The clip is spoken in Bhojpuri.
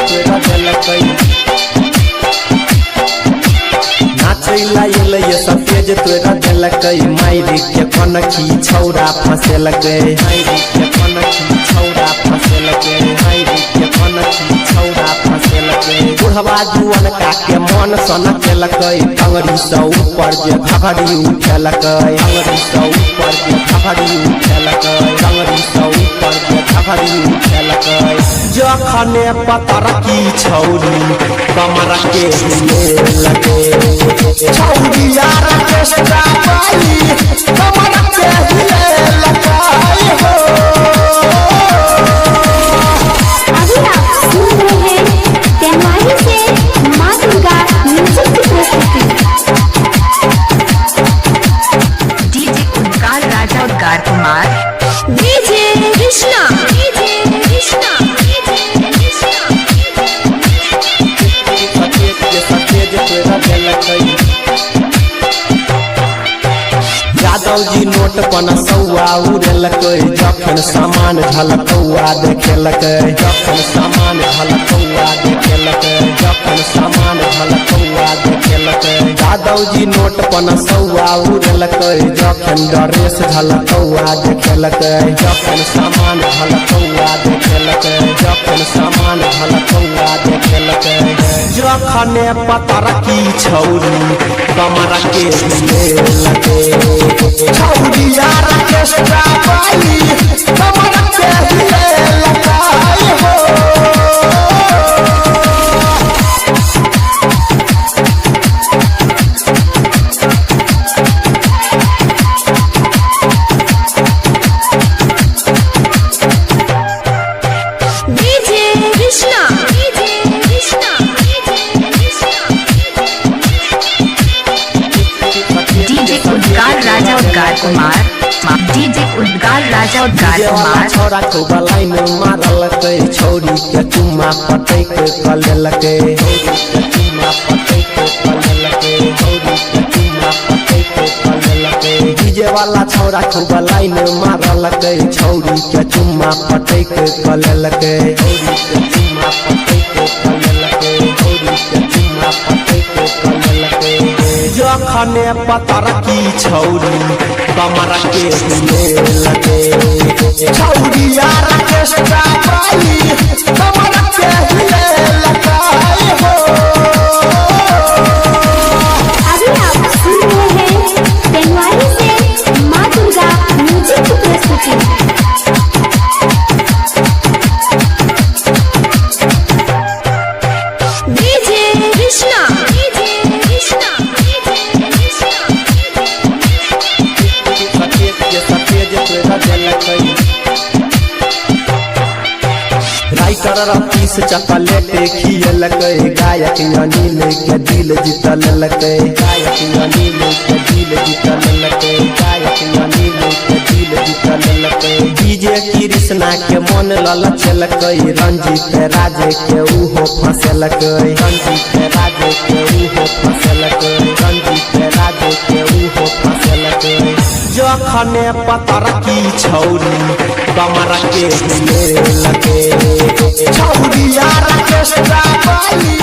तोरा देलकै नाचैला ये सफेद तोरा देलकै मायरी के कनखी छौरा फसेलकै मायरी के कनखी छौरा फसेलकै मायरी के कनखी छौरा फसेलकै बुढ़वा जुअन का के मन सन केलकै टंगरी से ऊपर जे घघरी उठेलकै टंगरी से ऊपर जे घघरी उठेलकै टंगरी से ऊपर जे घघरी उठेलकै जखने पतर की छौरी कमर के हिलेलकै छौरी यार के सजाई कमर के हिलेलकै हो। अभी आप सुन रहे हैं तेमारी से मां दुर्गा म्यूजिक की प्रस्तुति। डीजे उद्गार राजा उद्गार कुमार डीजे कृष्णा डीजे कृष्णा सफेद तोरा देलकै यादव जी नोट पन सौआ उड़ेलकै जखन सामान झलकौआ देखेलकै जखन सामान झलकौआ देखेलकै जखन सामान झलकौआ देखेलकै यादव जी नोट पन सौआ उड़ेलकै जखन ड्रेस झलकौआ देखेलकै जखन सामान झलकौआ देखेलकै जखन सामान झलकौआ देखेलकै जखने पतर की छौरी कमर के हिलेलकै छौरी यार के सजाई कमर के हिलेलकै हो। DJ Krishna DJ Krishna DJ उद्गार राजा उद्गार कुमार डीजे उद्गार राजा उद्गार कुमार छोरा को बलाई में मारलकै छौरी के चुम्मा पटैक कलेलकै छौरी के चुम्मा पटैक कलेलकै छौरी के चुम्मा पटैक कलेलकै डीजे वाला छोरा को बलाई में मारलकै छौरी के चुम्मा पटैक कलेलकै छौरी के चुम्मा पटैक कलेलकै छौरी के चुम्मा पटैक कलेलकै जखने पतर की छौरी कमर के हिलेलकै छौरी यार के सजाई कमर के हिलेलकै हो। अभी आप सुन रहे हैं तेमारी से मां दुर्गा म्यूजिक की प्रस्तुति। डीजे कृष्णा डीजे कृष्णा सफेद तोरा देलकै राइटर रतीश चॉकलेट खियलकै गायक अनिल के दिल जीतलकै गायक अनिल के दिल जीतलकै गायक अनिल के दिल जीतलकै डीजे कृष्णा के मन ललचलकै रंजीत राज के उहो फसेलकै रंजीत राज के उहो फसेलकै रंजीत राज के उहो फसेलकै जखने पतर की छौरी कमर के हिलेलकै छौरी यार के सजाई